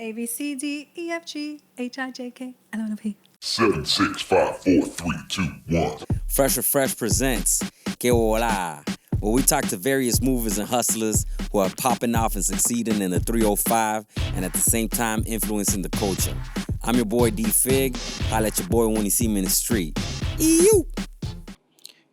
A, B, C, D, E, F, G, H, I, J, K, L, M, N, O, P. 7, 6, 5, 4, 3, 2, 1. Phresh presents Que Hola, where we talk to various movers and hustlers who are popping off and succeeding in the 305 and at the same time influencing the culture. I'm your boy D Fig. Holla at your boy when you see me in the street. Ew.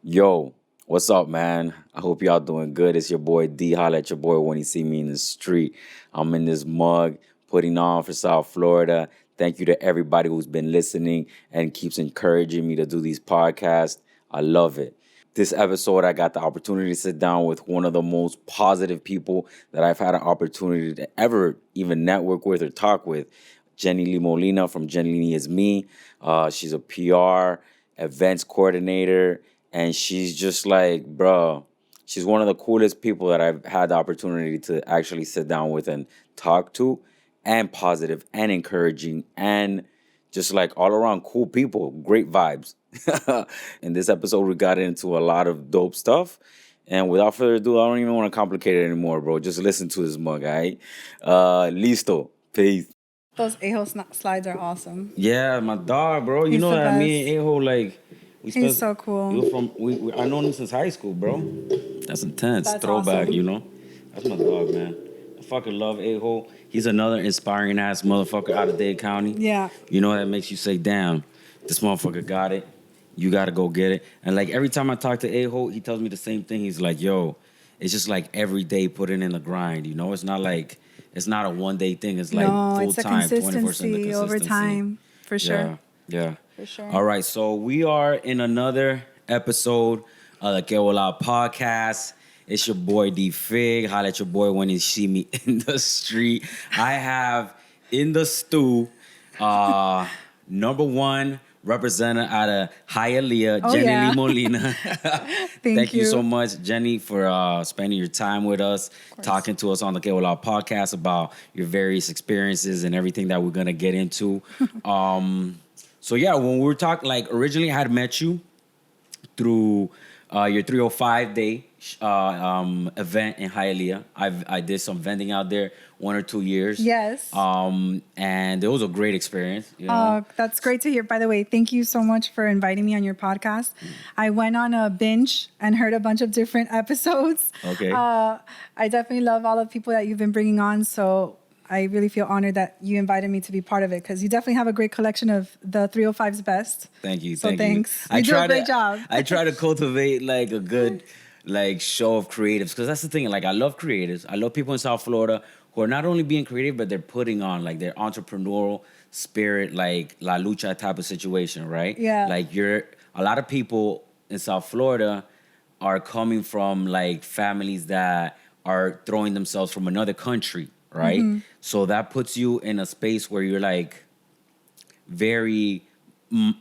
Yo, what's up, man? I hope y'all doing good. It's your boy D. Holla at your boy when you see me in the street. I'm in this mug putting on for South Florida. Thank you to everybody who's been listening and keeps encouraging me to do these podcasts. I love it. This episode, I got the opportunity to sit down with one of the most positive people that I've had an opportunity to ever even network with or talk with. Jenny Lee Molina from Jenny Lee is Me. She's a PR, events coordinator, and she's just like, bro, she's one of the coolest people that I've had the opportunity to actually sit down with and talk to, and positive and encouraging and just like all around cool people, great vibes. In this episode, we got into a lot of dope stuff. And without further ado, I don't even want to complicate it anymore, bro. Just listen to this mug, all right? Listo. Peace. Those A-Ho slides are awesome. Yeah, my dog, bro. You He's know the that best. me and A-Ho, like... He's so cool. I known him since high school, bro. That's intense. That's Throwback, awesome. you know? That's my dog, man. I fucking love A-Ho. He's another inspiring ass motherfucker out of Dade County. Yeah. You know, that makes you say, damn, this motherfucker got it. You got to go get it. And like every time I talk to A-Ho, he tells me the same thing. He's like, yo, it's just like every day putting in the grind, you know? It's not a one-day thing. It's like full time, 24/7 consistency over time, for sure. Yeah. For sure. All right, so we are in another episode of the Que Hola Podcast. It's your boy D Fig. Holla at your boy when you see me in the street. I have in the stew number one representative out of Hialeah, Jenny Lee Molina. Thank you so much, Jenny, for spending your time with us, talking to us on the Que Hola Podcast about your various experiences and everything that we're going to get into. So yeah, when we were talking, like originally I had met you through your 305 day event in Hialeah. I did some vending out there 1 or 2 years. Yes. And it was a great experience. You know? Oh, that's great to hear. By the way, thank you so much for inviting me on your podcast. I went on a binge and heard a bunch of different episodes. Okay. I definitely love all the people that you've been bringing on. So I really feel honored that you invited me to be part of it because you definitely have a great collection of the 305's best. Thank you. So thanks. You do a great job. I try to cultivate like a good like show of creatives because that's the thing. Like I love creatives. I love people in South Florida who are not only being creative, but they're putting on like their entrepreneurial spirit, like La Lucha type of situation, right? Yeah. Like a lot of people in South Florida are coming from like families that are throwing themselves from another country, right? Mm-hmm. So that puts you in a space where you're like very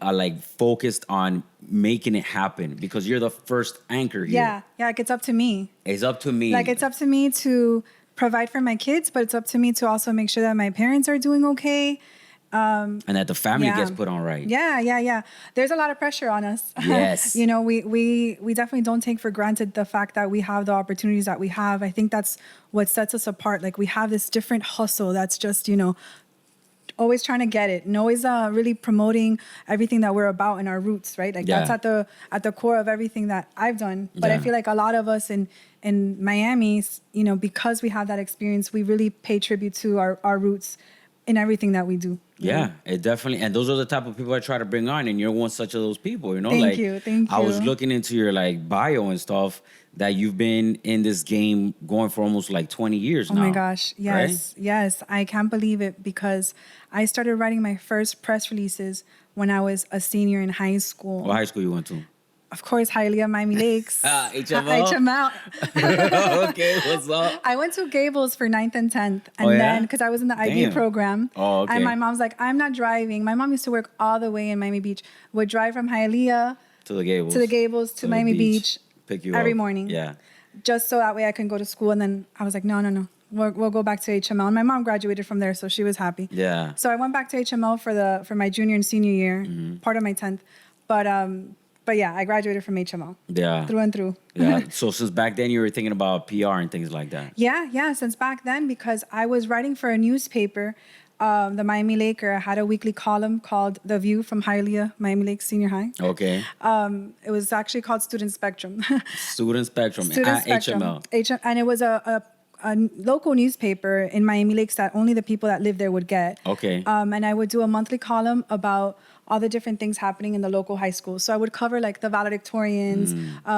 like focused on making it happen because you're the first anchor here. Yeah, like it's up to me. It's up to me. Like it's up to me to provide for my kids, but it's up to me to also make sure that my parents are doing okay. And that the family gets put on right. Yeah. There's a lot of pressure on us. Yes. You know, we definitely don't take for granted the fact that we have the opportunities that we have. I think that's what sets us apart. Like we have this different hustle that's just, you know, always trying to get it and always really promoting everything that we're about in our roots, right? Like that's at the core of everything that I've done. But I feel like a lot of us in Miami, you know, because we have that experience, we really pay tribute to our roots in everything that we do. Yeah, it definitely, and those are the type of people I try to bring on, and you're one such of those people, you know? Thank you. I was looking into your like bio and stuff that you've been in this game going for almost like 20 years now. Oh my gosh, yes, right? Yes. I can't believe it because I started writing my first press releases when I was a senior in high school. What high school you went to? Of course, Hialeah, Miami Lakes. HMO? HMO. Okay, what's up? I went to Gables for 9th and 10th. And then, because I was in the IB program. Oh, okay. And my mom's like, I'm not driving. My mom used to work all the way in Miami Beach. Would drive from Hialeah to the Gables to Miami Beach. Pick you every up. morning. Yeah. Just so that way I can go to school. And then I was like, no. We'll go back to HML. And my mom graduated from there, so she was happy. Yeah. So I went back to HML for my junior and senior year, part of my 10th. But yeah, I graduated from HML. Yeah. Through and through. Yeah. So since back then you were thinking about PR and things like that. Yeah. Since back then, because I was writing for a newspaper the Miami Laker, I had a weekly column called The View from Hialeah, Miami Lakes Senior High. Okay. It was actually called Student Spectrum. Student Spectrum. Student Spectrum. HML. And it was a local newspaper in Miami Lakes that only the people that live there would get. Okay. And I would do a monthly column about all the different things happening in the local high school. So I would cover like the valedictorians,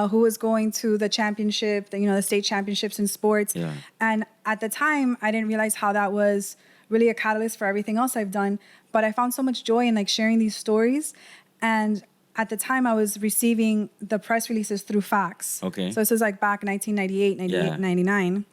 who was going to the championship, the state championships in sports. Yeah. And at the time, I didn't realize how that was really a catalyst for everything else I've done. But I found so much joy in like sharing these stories. And at the time, I was receiving the press releases through fax. Okay. So this was like back 1998, 99.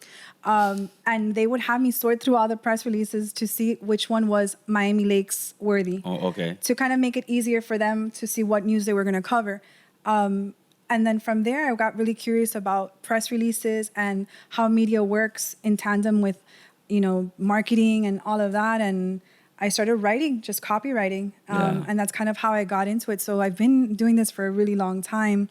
And they would have me sort through all the press releases to see which one was Miami Lakes worthy. Oh, okay. To kind of make it easier for them to see what news they were going to cover. And then from there, I got really curious about press releases and how media works in tandem with, marketing and all of that. And I started writing, just copywriting. And that's kind of how I got into it. So I've been doing this for a really long time.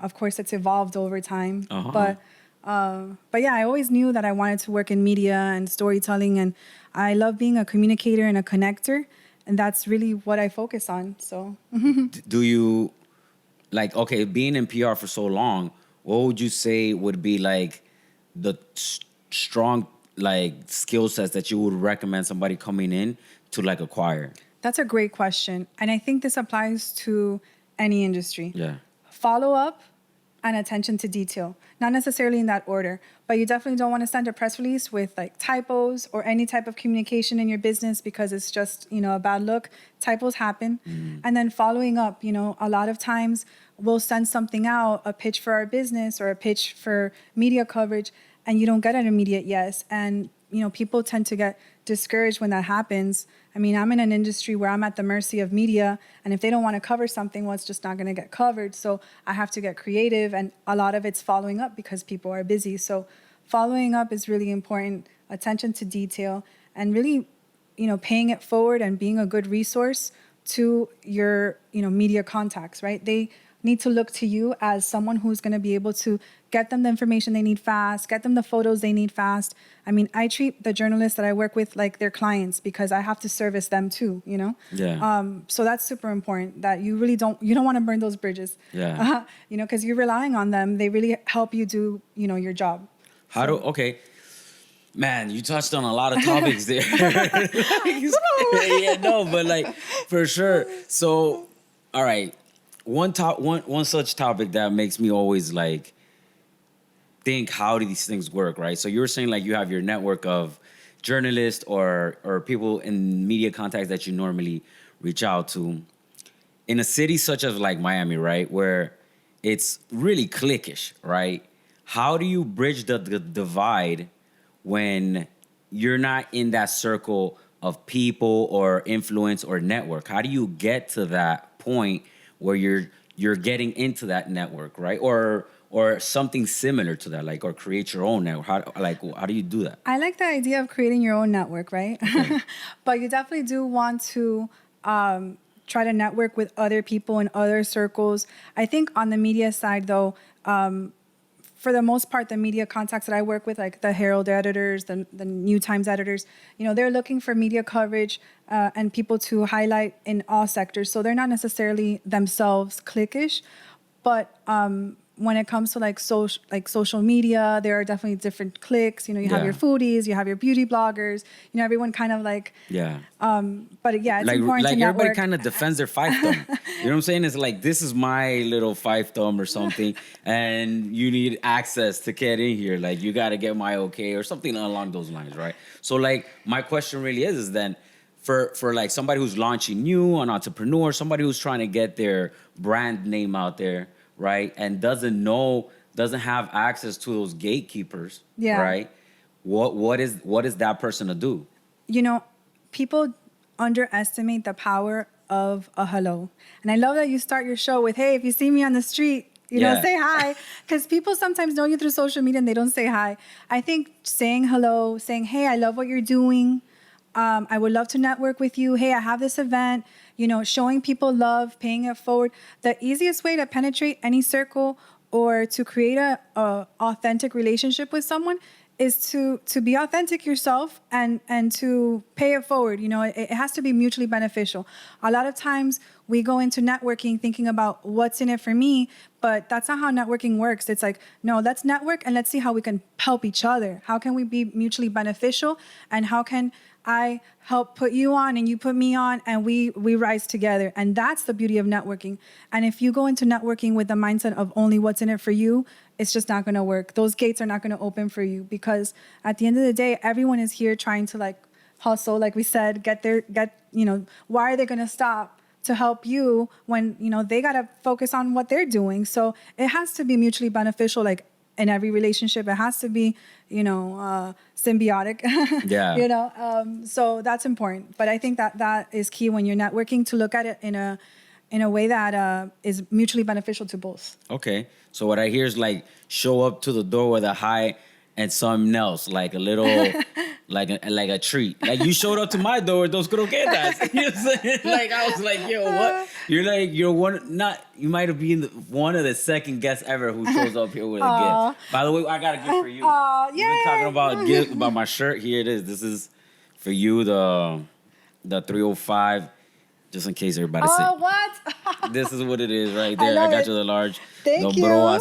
Of course, it's evolved over time. But yeah, I always knew that I wanted to work in media and storytelling. And I love being a communicator and a connector. And that's really what I focus on. So Do you, being in PR for so long, what would you say would be like the strong skill sets that you would recommend somebody coming in to acquire? That's a great question. And I think this applies to any industry. Yeah. Follow up and attention to detail. Not necessarily in that order, but you definitely don't want to send a press release with typos or any type of communication in your business because it's just, a bad look. Typos happen. And then following up, a lot of times we'll send something out, a pitch for our business or a pitch for media coverage, and you don't get an immediate yes. And, people tend to get discouraged when that happens. I mean, I'm in an industry where I'm at the mercy of media, and if they don't want to cover something, well, it's just not going to get covered. So I have to get creative, and a lot of it's following up because people are busy. So following up is really important, attention to detail, and really, paying it forward and being a good resource to your, media contacts, right? They need to look to you as someone who's going to be able to get them the information they need fast, get them the photos they need fast. I mean, I treat the journalists that I work with like their clients because I have to service them too, Yeah. So that's super important that you really don't want to burn those bridges. Yeah. Because you're relying on them. They really help you do, your job. Man, you touched on a lot of topics there. But for sure. So, all right. One such topic that makes me always think, how do these things work, right? So you were saying you have your network of journalists or people in media contacts that you normally reach out to. In a city such as Miami, right, where it's really cliquish, right? How do you bridge the divide when you're not in that circle of people or influence or network? How do you get to that point where you're getting into that network, right? Or something similar to that, or create your own network. How do you do that? I like the idea of creating your own network, right? Okay. But you definitely do want to try to network with other people in other circles. I think on the media side, though, for the most part, the media contacts that I work with, like the Herald editors, the New Times editors, they're looking for media coverage and people to highlight in all sectors. So they're not necessarily themselves cliquish, but when it comes to social media, there are definitely different cliques. You have your foodies, you have your beauty bloggers. Everyone kind of yeah. But yeah, it's important to network. Everybody kind of defends their fiefdom. You know what I'm saying? It's this is my little fiefdom or something, and you need access to get in here. You got to get my okay or something along those lines, right? So my question really is then for somebody who's launching new, an entrepreneur, somebody who's trying to get their brand name out there, right, and doesn't have access to those gatekeepers, right? What is that person to do? People underestimate the power of a hello. And I love that you start your show with, hey, if you see me on the street, say hi. Because people sometimes know you through social media and they don't say hi. I think saying hello, saying, hey, I love what you're doing. I would love to network with you. Hey, I have this event. Showing people love, paying it forward. The easiest way to penetrate any circle or to create a authentic relationship with someone is to be authentic yourself and to pay it forward. You know, it has to be mutually beneficial. A lot of times we go into networking thinking about what's in it for me, but that's not how networking works. It's like, no, let's network and let's see how we can help each other. How can we be mutually beneficial, and how can I help put you on and you put me on, and we rise together. And that's the beauty of networking. And if you go into networking with the mindset of only what's in it for you, it's just not going to work. Those gates are not going to open for you, because at the end of the day, everyone is here trying to like hustle, like we said, why are they going to stop to help you when, they got to focus on what they're doing? So it has to be mutually beneficial. Like in every relationship, it has to be, symbiotic. Yeah. So that's important. But I think that is key when you're networking, to look at it in a way that is mutually beneficial to both. Okay. So what I hear is like show up to the door with a high and something else, like a little, like a treat. Like you showed up to my door with those croquetas. You know what I'm saying? Like I was like, yo, what? You might have been one of the second guests ever who shows up here with a gift. By the way, I got a gift for you. You've been talking about my shirt. Here it is. This is for you, the 305. Just in case everybody said. Oh, what? This is what it is right there. I got you the large. Thank you. I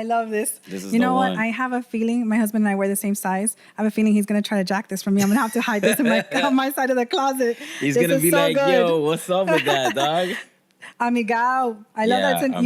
love this. This is you know what? one. I have a feeling my husband and I wear the same size. I have a feeling he's going to try to jack this from me. I'm going to have to hide this on my side of the closet. He's going to be like, good. yo, what's up with that, dog? Amigao. I love that.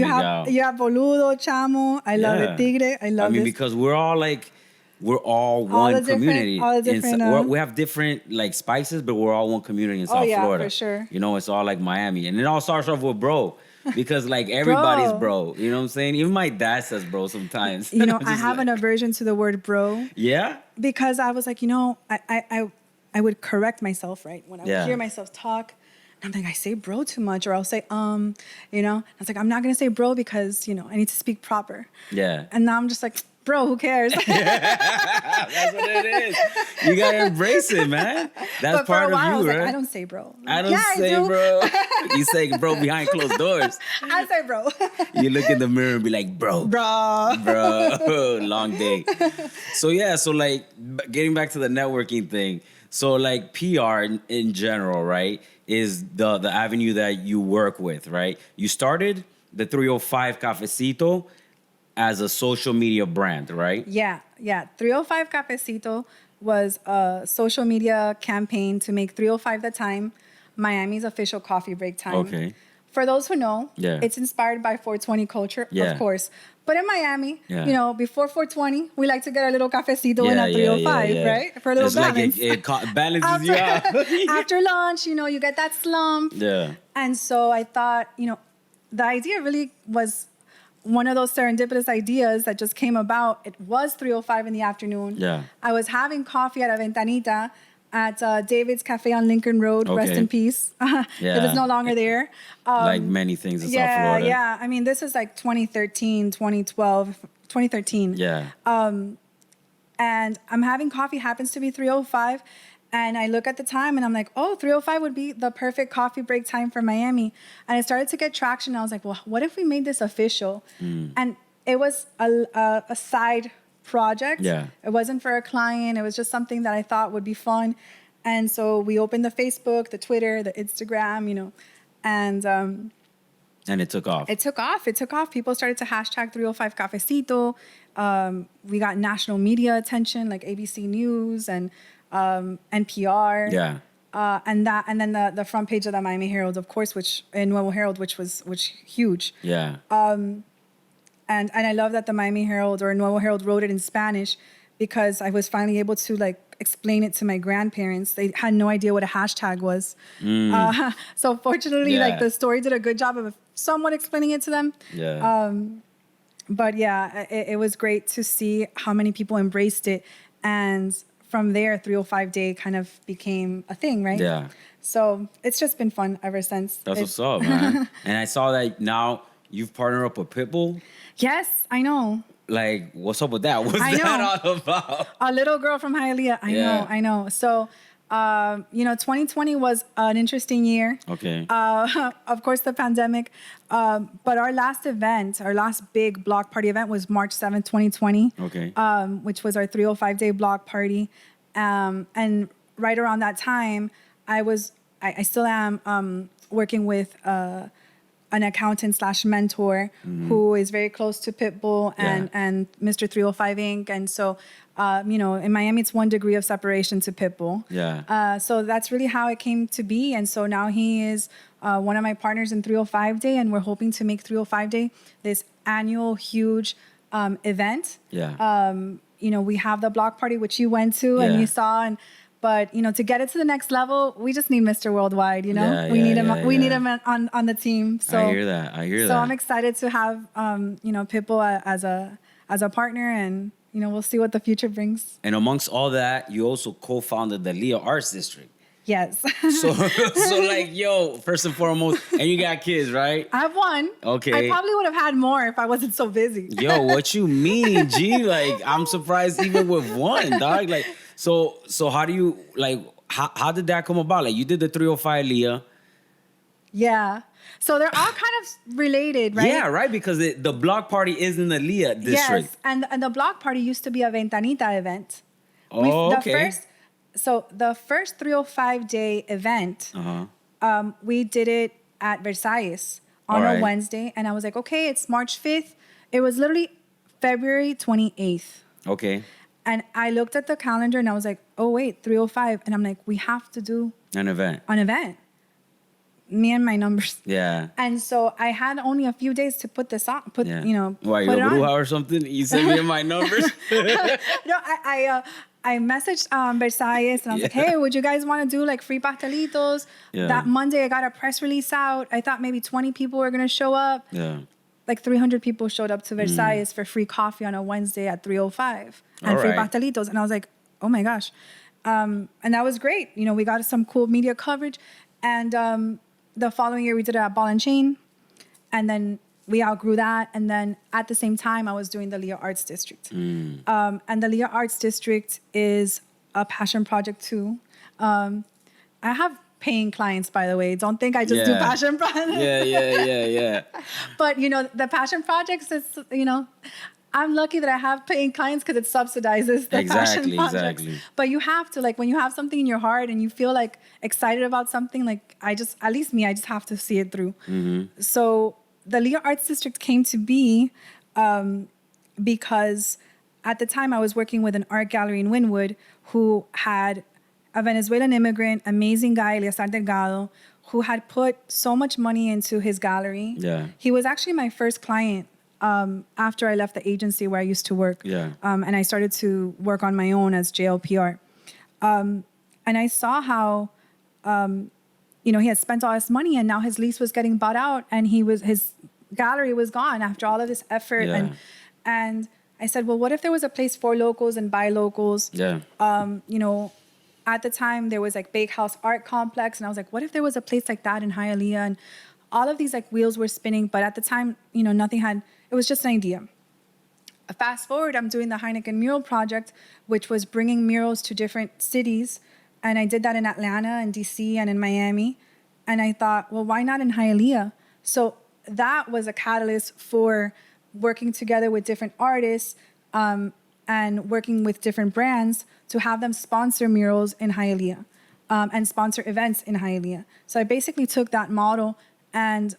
You have boludo, chamo. I love it. Tigre. I love this. Because we're all one community. We have different like spices, but we're all one community in South Florida. For sure. It's all like Miami. And it all starts off with bro. Because like everybody's bro. You know what I'm saying? Even my dad says bro sometimes. I have an aversion to the word bro. Yeah? Because I was like, I would correct myself, right? When I would hear myself talk. I'm like, I say bro too much, or I'll say, I was like, I'm not going to say bro because, I need to speak proper. Yeah. And now I'm just like, bro, who cares? That's what it is. You got to embrace it, man. That's part of you, right? Like, I don't say bro. I don't say bro. You say bro behind closed doors. I say bro. You look in the mirror and be like, bro. Bro. Long day. So like getting back to the networking thing. So like PR in general, right, is the avenue that you work with, right? You started the 305 Cafecito as a social media brand, right? Yeah. 305 Cafecito was a social media campaign to make 305 The Time Miami's official coffee break time. Okay. For those who know, it's inspired by 420 culture, of course. But in Miami, before 420, we like to get our little cafecito in at 305, right? For a little balance. Like it balances you out. After lunch, you get that slump. Yeah. And so I thought, the idea really was one of those serendipitous ideas that just came about. It was 3:05 in the afternoon. Yeah. I was having coffee at a ventanita at David's Cafe on Lincoln Road. Okay. Rest in peace. It is no longer there. Like many things in South Florida. Yeah. I mean, this is like 2013, 2012, 2013. Yeah. And I'm having coffee, happens to be 3:05. And I look at the time and I'm like, 3:05 would be the perfect coffee break time for Miami. And I started to get traction. I was like, well, what if we made this official? And it was a side project. Yeah. It wasn't for a client. It was just something that I thought would be fun. And so we opened the Facebook, the Twitter, the Instagram, and it took off. It took off. People started to hashtag 305 Cafecito. We got national media attention, like ABC News and NPR. Yeah. And then the front page of the Miami Herald, of course, Nuevo Herald, which huge. Yeah. And I love that the Miami Herald or Nuevo Herald wrote it in Spanish, because I was finally able to like explain it to my grandparents. They had no idea what a hashtag was. So fortunately, like the story did a good job of somewhat explaining it to them. Yeah. But it was great to see how many people embraced it. And from there, 305 Day kind of became a thing, right? Yeah. So it's just been fun ever since. That's what's up, man. And I saw that now you've partnered up with Pitbull. Yes, I know. Like, what's up with that? What's that all about? A little girl from Hialeah. I know. So 2020 was an interesting year. Okay. Of course, the pandemic. But our last big block party event was March 7th, 2020. Okay. Which was our 305-day block party. And right around that time, I still am working with an accountant / mentor who is very close to Pitbull and Mr. 305 Inc. And so, in Miami, it's 1 degree of separation to Pitbull. Yeah. So that's really how it came to be. And so now he is one of my partners in 305 Day, and we're hoping to make 305 Day this annual huge event. Yeah. We have the block party, which you went to and you saw, but to get it to the next level, we just need Mr. Worldwide. We need him. We need him on the team. So I hear that. So I'm excited to have Pitbull as a partner, and we'll see what the future brings. And amongst all that, you also co-founded the Leah Arts District. Yes. So first and foremost, and you got kids, right? I have 1. Okay. I probably would have had more if I wasn't so busy. Yo, what you mean, G? Like, I'm surprised even with 1, dog. Like, so how do you, how did that come about? Like, you did the 305 Leah. Yeah. So they're all kind of related, right? Yeah, right, because the block party is in the Leah district. Yes, and the block party used to be a Ventanita event. Okay. The first 305 Day event, we did it at Versailles on a Wednesday. And I was like, okay, it's March 5th. It was literally February 28th. Okay. And I looked at the calendar and I was like, oh, wait, 305. And I'm like, we have to do an event. Me and my numbers. Yeah. And so I had only a few days to put this on. Why, you put a bruja or something? You sent me my numbers? No, I messaged Versailles and I was like, hey, would you guys want to do free pastelitos? Yeah. That Monday I got a press release out. I thought maybe 20 people were going to show up. Yeah. 300 people showed up to Versailles for free coffee on a Wednesday at 305 and free pastelitos. And I was like, oh my gosh. And that was great. We got some cool media coverage. And the following year we did it at Ball and Chain. And then we outgrew that. And then at the same time, I was doing the Leah Arts District. And the Leah Arts District is a passion project too. I have paying clients, by the way. Don't think I just do passion projects. Yeah. But, the passion projects, it's, I'm lucky that I have paying clients because it subsidizes the passion projects. Exactly. But you have to, when you have something in your heart and you feel excited about something, I just have to see it through. Mm-hmm. So the Leah Arts District came to be because at the time I was working with an art gallery in Wynwood who had a Venezuelan immigrant, amazing guy, Eleazar Delgado, who had put so much money into his gallery. Yeah. He was actually my first client after I left the agency where I used to work. Yeah. And I started to work on my own as JLPR. And I saw how, he had spent all his money and now his lease was getting bought out and his gallery was gone after all of this effort. Yeah. And I said, well, what if there was a place for locals and by locals? Yeah. At the time there was Bakehouse Art Complex. And I was like, what if there was a place like that in Hialeah? And all of these wheels were spinning. But at the time, it was just an idea. Fast forward, I'm doing the Heineken Mural project, which was bringing murals to different cities. And I did that in Atlanta and DC and in Miami. And I thought, well, why not in Hialeah? So that was a catalyst for working together with different artists and working with different brands to have them sponsor murals in Hialeah and sponsor events in Hialeah. So I basically took that model and,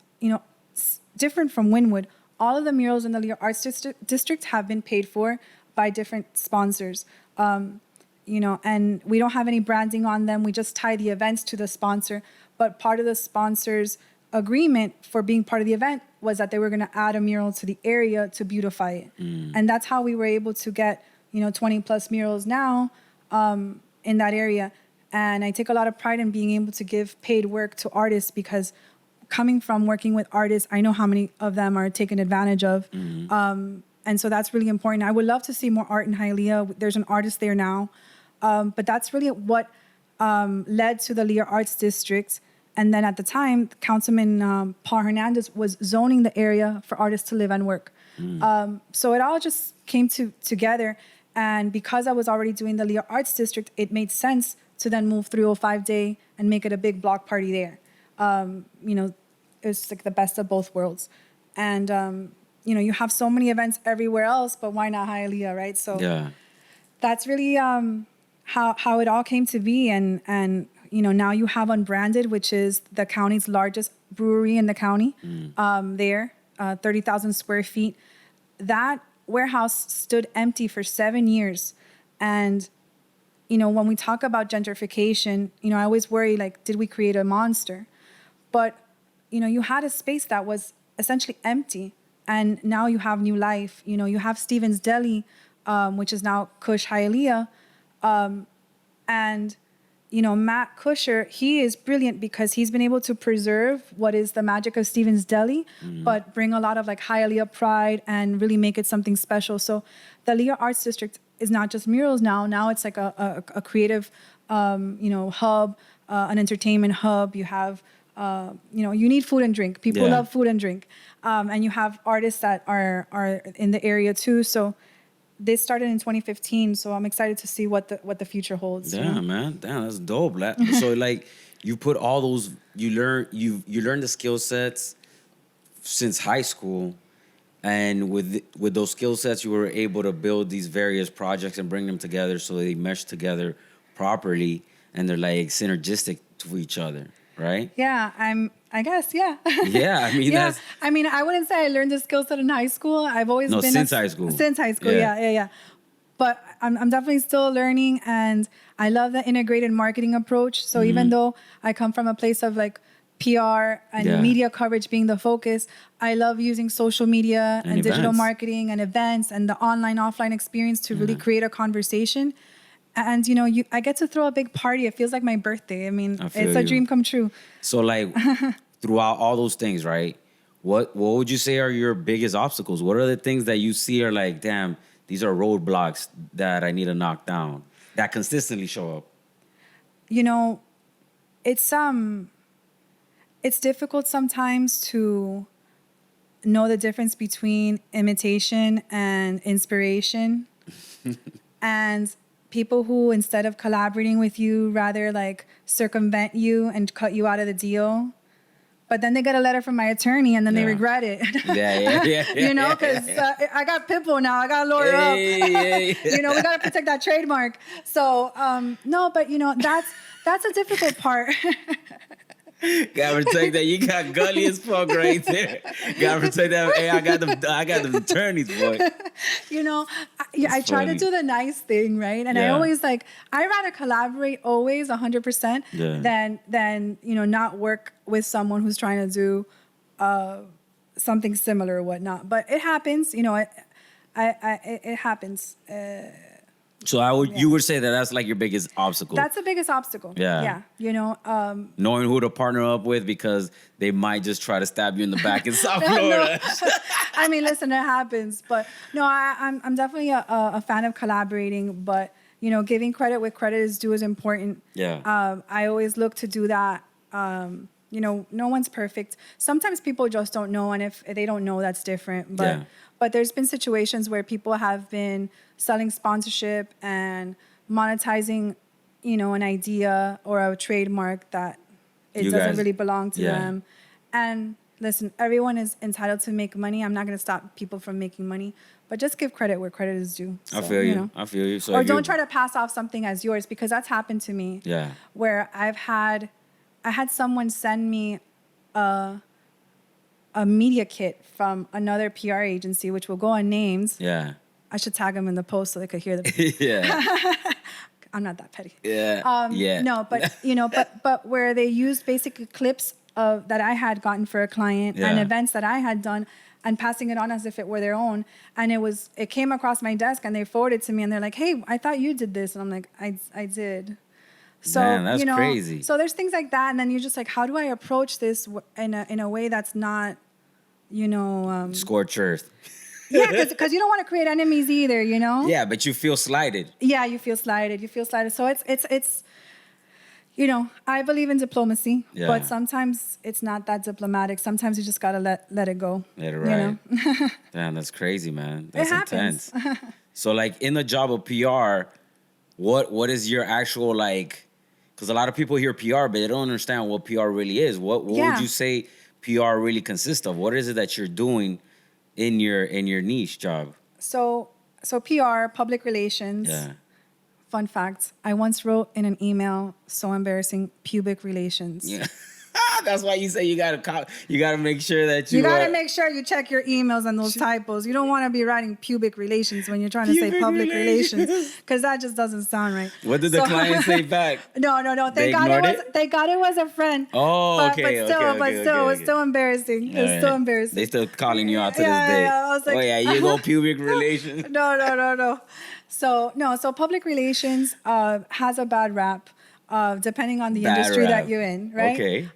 different from Wynwood, all of the murals in the Leah Arts District have been paid for by different sponsors. And we don't have any branding on them. We just tie the events to the sponsor. But part of the sponsor's agreement for being part of the event was that they were going to add a mural to the area to beautify it. And that's how we were able to get, 20 plus murals now in that area. And I take a lot of pride in being able to give paid work to artists because coming from working with artists, I know how many of them are taken advantage of. And so that's really important. I would love to see more art in Hialeah. There's an artist there now. But that's really what led to the Leah Arts District. And then at the time, Councilman Paul Hernandez was zoning the area for artists to live and work. So it all just came together. And because I was already doing the Leah Arts District, it made sense to then move 305 Day and make it a big block party there. It's like the best of both worlds. And, you have so many events everywhere else, but why not Hialeah, right? So that's really how it all came to be. And now you have Unbranded, which is the county's largest brewery in the county there, 30,000 square feet. That warehouse stood empty for 7 years. And, when we talk about gentrification, I always worry, like, did we create a monster? But, you had a space that was essentially empty. And now you have new life. You have Stephen's Deli, which is now Kush Hialeah. And, Matt Kusher, he is brilliant because he's been able to preserve what is the magic of Stephen's Deli, but bring a lot of like Hialeah pride and really make it something special. So the Leah Arts District is not just murals now. Now it's like a creative, hub, an entertainment hub. You have, you need food and drink. People love food and drink. And you have artists that are in the area too. So this started in 2015, so I'm excited to see what the future holds. Yeah, man. Damn, that's dope. So like you put all those you learn the skill sets since high school, and with those skill sets you were able to build these various projects and bring them together so they mesh together properly and they're like synergistic to each other, right? Yeah, I guess, yeah. Yeah, I mean, yeah. I wouldn't say I learned the skill set in high school. I've always been since high school. Since high school, yeah. But I'm definitely still learning, and I love the integrated marketing approach. So even though I come from a place of like PR and media coverage being the focus, I love using social media and digital marketing and events and the online offline experience to really create a conversation. And, I get to throw a big party. It feels like my birthday. I mean, it's a dream come true. So, like, throughout all those things, right, what would you say are your biggest obstacles? What are the things that you see are like, damn, these are roadblocks that I need to knock down that consistently show up? It's difficult sometimes to know the difference between imitation and inspiration. And people who, instead of collaborating with you, rather like circumvent you and cut you out of the deal. But then they get a letter from my attorney and then they regret it. Because I got Pitbull now. I got to lawyer up. We got to protect that trademark. So, no, but, that's a difficult part. Gotta protect that. You got gully as fuck right there. Gotta protect that. Hey, I got the attorneys, boy. I try to do the nice thing, right? And I always I rather collaborate always 100% than not work with someone who's trying to do something similar or whatnot. But it happens, it happens. So you would say that that's like your biggest obstacle. That's the biggest obstacle. Yeah. Knowing who to partner up with because they might just try to stab you in the back in South Florida. I mean, listen, it happens. But no, I'm definitely a fan of collaborating. But giving credit where credit is due is important. Yeah. I always look to do that. No one's perfect. Sometimes people just don't know, and if they don't know, that's different. But there's been situations where people have been selling sponsorship and monetizing, an idea or a trademark that doesn't really belong to them. And listen, everyone is entitled to make money. I'm not going to stop people from making money, but just give credit where credit is due. So, I feel you. I feel you. So or don't try to pass off something as yours, because that's happened to me. Yeah. Where I had someone send me a media kit from another PR agency, which will go unnamed. Yeah. I should tag them in the post so they could hear the. Yeah. I'm not that petty. Yeah. No, but but where they used basically clips of that I had gotten for a client and events that I had done, and passing it on as if it were their own. And it came across my desk and they forwarded it to me and they're like, "Hey, I thought you did this," and I'm like, "I did." So man, that's crazy. So there's things like that, and then you're just like, how do I approach this in a way that's not, scorched earth. Yeah, because you don't want to create enemies either, Yeah, but you feel slighted. Yeah, you feel slighted. So it's I believe in diplomacy, but sometimes it's not that diplomatic. Sometimes you just gotta let it go. Let it ride. Damn, that's crazy, man. That's intense. So like in the job of PR, what is your actual like Because a lot of people hear PR, but they don't understand what PR really is. What would you say PR really consists of? What is it that you're doing in your niche job? So PR, public relations. Yeah. Fun fact, I once wrote in an email, so embarrassing, pubic relations. Yeah. That's why you say you gotta make sure that you gotta make sure you check your emails and those typos. You don't want to be writing pubic relations when you're trying to say public relations, because that just doesn't sound right. What did the client say back? No. Thank God it was a friend. Oh, okay. But still, it's still embarrassing. It's still embarrassing. They still calling you out to this day. Yeah, I was like, oh yeah, you go pubic relations. No. So public relations has a bad rap. Depending on the industry that you're in, right? Okay.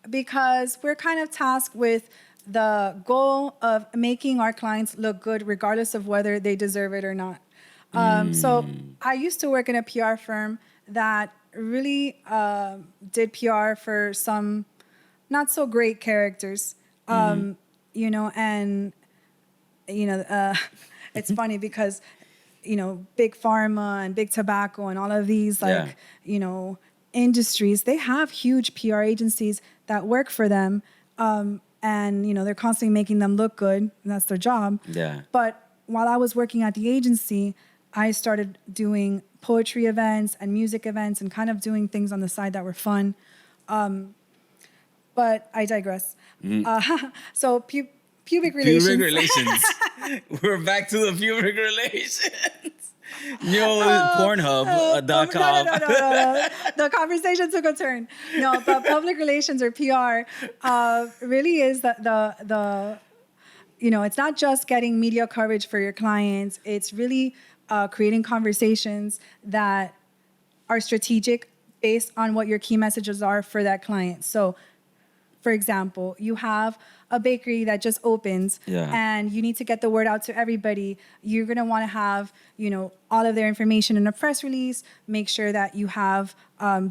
Because we're kind of tasked with the goal of making our clients look good regardless of whether they deserve it or not. So I used to work in a PR firm that really did PR for some not so great characters, it's funny because big pharma and big tobacco and all of these industries, they have huge PR agencies that work for them. And, they're constantly making them look good, and that's their job. Yeah. But while I was working at the agency, I started doing poetry events and music events and kind of doing things on the side that were fun. But I digress. So pubic relations. Pubic relations. We're back to the pubic relations. Pornhub.com. No. The conversation took a turn. No, but public relations or PR really is the it's not just getting media coverage for your clients. It's really creating conversations that are strategic based on what your key messages are for that client. So, for example, you have a bakery that just opens and you need to get the word out to everybody. You're going to want to have, all of their information in a press release, make sure that you have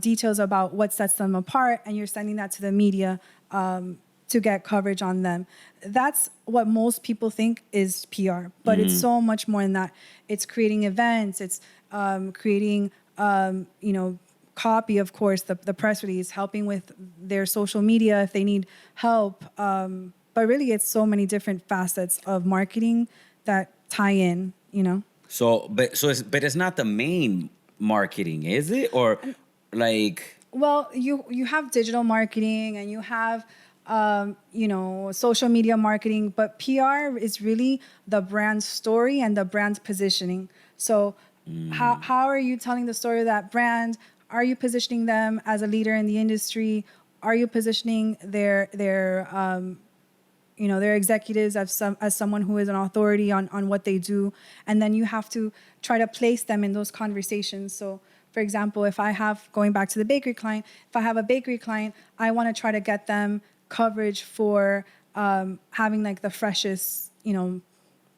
details about what sets them apart, and you're sending that to the media to get coverage on them. That's what most people think is PR, but it's so much more than that. It's creating events. It's creating, copy, of course, the press release, helping with their social media if they need help. But really, it's so many different facets of marketing that tie in, So it's not the main marketing, is it? Or like... Well, you have digital marketing and you have, social media marketing, but PR is really the brand story and the brand positioning. So how are you telling the story of that brand? Are you positioning them as a leader in the industry? Are you positioning their executives as someone who is an authority on what they do? And then you have to try to place them in those conversations. So, for example, going back to the bakery client, if I have a bakery client, I want to try to get them coverage for having like the freshest,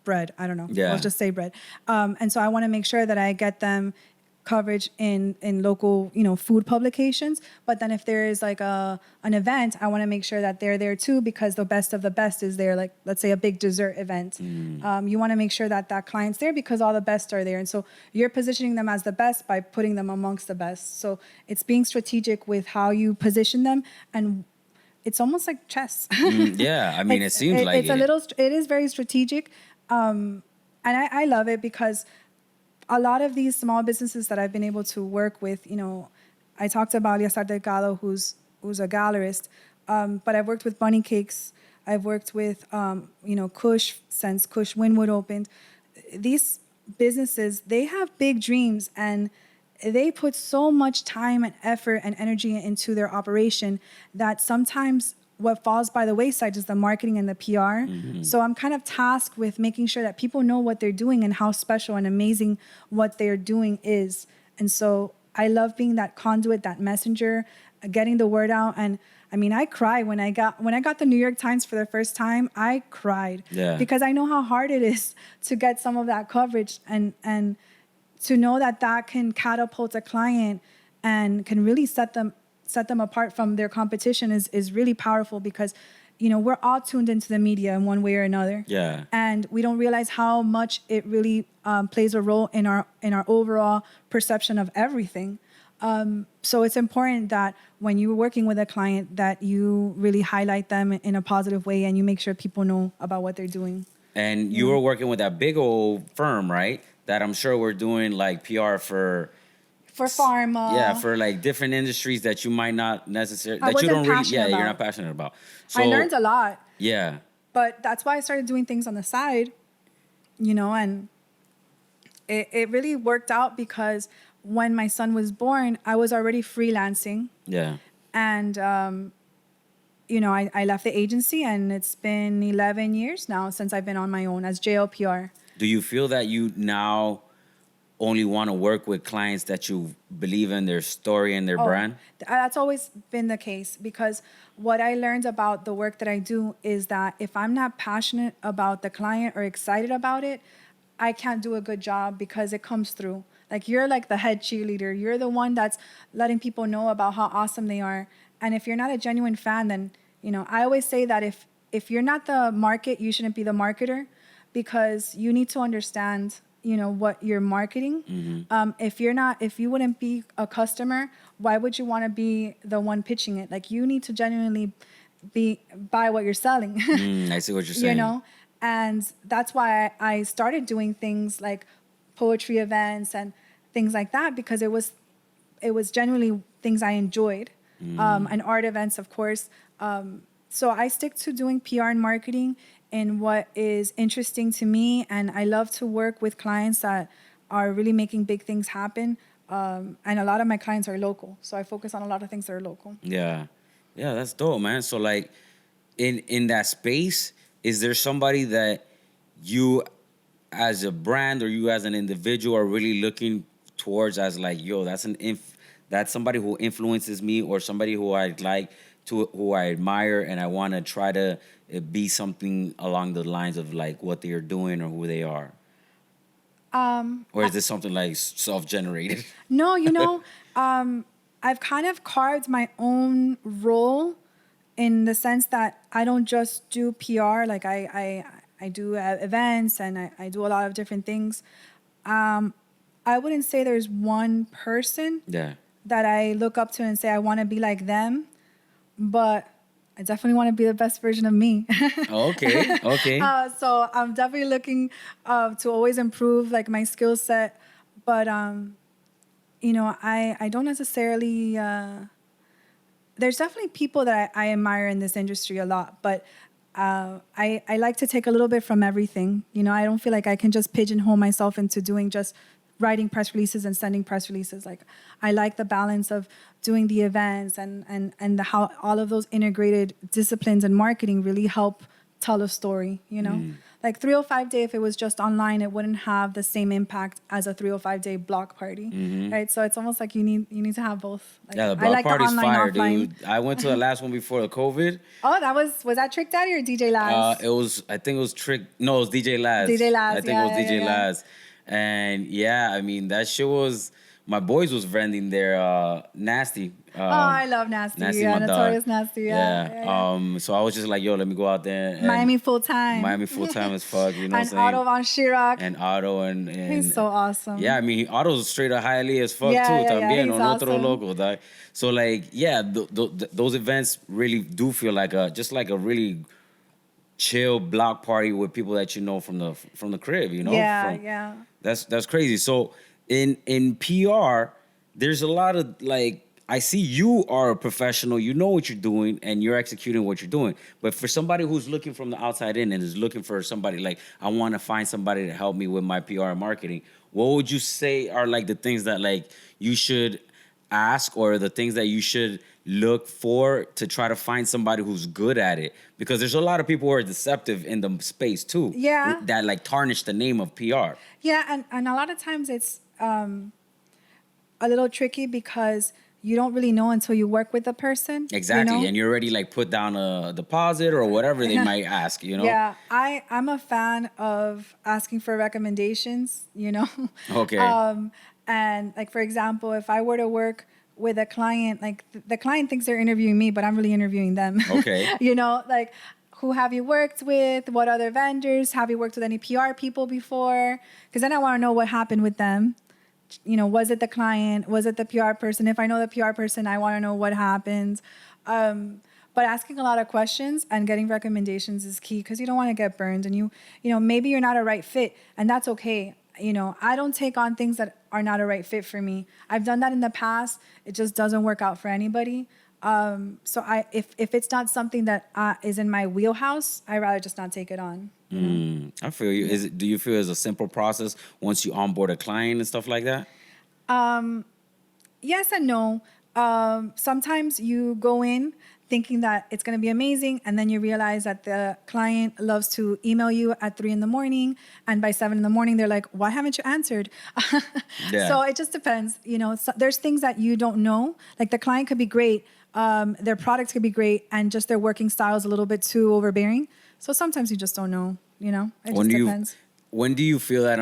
bread. I don't know. Yeah. I'll just say bread. And so I want to make sure that I get them coverage in local, food publications. But then if there is like an event, I want to make sure that they're there too, because the best of the best is there. Like, let's say a big dessert event. You want to make sure that client's there because all the best are there. And so you're positioning them as the best by putting them amongst the best. So it's being strategic with how you position them, and it's almost like chess. Yeah, I mean, it seems like it is very strategic. And I love it because a lot of these small businesses that I've been able to work with, I talked about Yasar Delgado, who's a gallerist, but I've worked with Bunny Cakes. I've worked with, Kush, since Kush Winwood opened. These businesses, they have big dreams, and they put so much time and effort and energy into their operation that sometimes what falls by the wayside is the marketing and the PR. So I'm kind of tasked with making sure that people know what they're doing and how special and amazing what they're doing is. And so I love being that conduit, that messenger, getting the word out. And I mean, I cried when I got the New York Times for the first time. I cried because I know how hard it is to get some of that coverage, and to know that can catapult a client and can really set them apart from their competition is really powerful, because we're all tuned into the media in one way or another. Yeah. And we don't realize how much it really plays a role in our overall perception of everything. So it's important that when you're working with a client that you really highlight them in a positive way and you make sure people know about what they're doing. And you were working with that big old firm, right? That I'm sure we're doing like PR for pharma. Yeah, for like different industries that you might not necessarily, I that you wasn't don't really, passionate you're about. not passionate about. So I learned a lot. Yeah. But that's why I started doing things on the side, and it really worked out because when my son was born, I was already freelancing. Yeah. And, I left the agency and it's been 11 years now since I've been on my own as JLPR. Do you feel that you now only want to work with clients that you believe in their story and their brand? That's always been the case because what I learned about the work that I do is that if I'm not passionate about the client or excited about it, I can't do a good job because it comes through. Like you're like the head cheerleader. You're the one that's letting people know about how awesome they are. And if you're not a genuine fan, then, I always say that if you're not the market, you shouldn't be the marketer because you need to understand what you're marketing. Mm-hmm. If you wouldn't be a customer, why would you want to be the one pitching it? Like you need to genuinely buy what you're selling. I see what you're saying. And that's why I started doing things like poetry events and things like that because it was genuinely things I enjoyed. And art events, of course. So I stick to doing PR and marketing in what is interesting to me. And I love to work with clients that are really making big things happen. And a lot of my clients are local. So I focus on a lot of things that are local. Yeah. Yeah, that's dope, man. So like in that space, is there somebody that you as a brand or you as an individual are really looking towards as like, yo, that's somebody who influences me or somebody who who I admire and I want to try to be something along the lines of like what they are doing or who they are? Or is this something like self-generated? No, I've kind of carved my own role in the sense that I don't just do PR. Like I do events and I do a lot of different things. I wouldn't say there's one person that I look up to and say I want to be like them, but I definitely want to be the best version of me. Okay. So I'm definitely looking to always improve like my skill set, but I don't necessarily. There's definitely people that I admire in this industry a lot, but I like to take a little bit from everything. I don't feel like I can just pigeonhole myself into doing just writing press releases and sending press releases. Like I like the balance of doing the events and how all of those integrated disciplines and marketing really help tell a story, Like 305 Day, if it was just online, it wouldn't have the same impact as a 305 Day block party, right? So it's almost like you need to have both. Like, Yeah, the block I like party's the online, fire, offline. dude. I went to the last one before the COVID. Oh, was that Trick Daddy or DJ Laz? I think it was No, it was DJ Laz. DJ Laz, I think it was DJ Laz. And yeah, I mean, that shit was, my boys was vending there, Nasty. I love Nasty. Yeah, Notorious Nasty. Yeah. So I was just like, yo, let me go out there. And Miami full time as fuck, you know what I'm and saying? Otto Von Schirach. And Otto and he's so awesome. Yeah, I mean, Otto's straight up highly as fuck too. También, he's on otro awesome. loco, dog. So like, yeah, those events really do feel like just like a really chill block party with people that you know from the crib, Yeah. That's crazy. So in PR, there's a lot of like, I see you are a professional, you know what you're doing and you're executing what you're doing. But for somebody who's looking from the outside in and is looking for somebody like, I want to find somebody to help me with my PR and marketing, what would you say are like the things that like you should ask or the things that you should look for to try to find somebody who's good at it? Because there's a lot of people who are deceptive in the space too. Yeah. That like tarnish the name of PR. Yeah, and a lot of times it's a little tricky because you don't really know until you work with the person. Exactly. And you already like put down a deposit or whatever they might ask, Yeah, I'm a fan of asking for recommendations, Okay. And like, for example, if I were to work with a client, like the client thinks they're interviewing me, but I'm really interviewing them. Okay. Like who have you worked with? What other vendors? Have you worked with any PR people before? Because then I want to know what happened with them. was it the client? Was it the PR person? If I know the PR person, I want to know what happens. But asking a lot of questions and getting recommendations is key because you don't want to get burned, and maybe you're not a right fit, and that's okay. I don't take on things that are not a right fit for me. I've done that in the past. It just doesn't work out for anybody. So if it's not something that is in my wheelhouse, I'd rather just not take it on. I feel you. Do you feel it's a simple process once you onboard a client and stuff like that? Yes and no. Sometimes you go in thinking that it's going to be amazing, and then you realize that the client loves to email you at 3 a.m, and by 7 a.m, they're like, "Why haven't you answered?" So it just depends. So there's things that you don't know. Like the client could be great, their products could be great, and just their working style is a little bit too overbearing. So sometimes you just don't know. It just depends. When do you feel that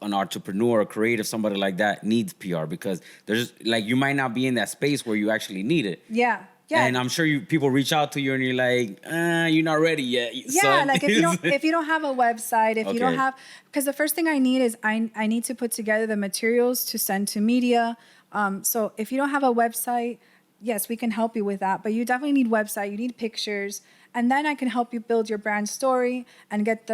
an entrepreneur, a creative, somebody like that needs PR? Because there's you might not be in that space where you actually need it. Yeah. And I'm sure people reach out to you and you're like, you're not ready yet. Yeah, son. like if you don't have a website, if you don't have, because the first thing I need is I need to put together the materials to send to media. So if you don't have a website, yes, we can help you with that. But you definitely need website. You need pictures. And then I can help you build your brand story and get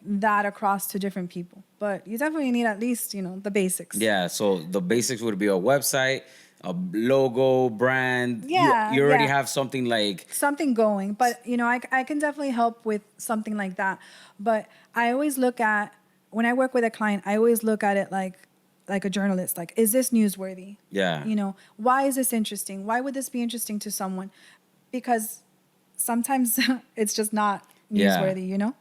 that across to different people. But you definitely need at least, the basics. Yeah, so the basics would be a website, a logo, brand. Yeah, you already have something something going. But, I can definitely help with something like that. But I always look at, when I work with a client, I always look at it like a journalist. Like, is this newsworthy? Yeah. Why is this interesting? Why would this be interesting to someone? Because sometimes it's just not newsworthy,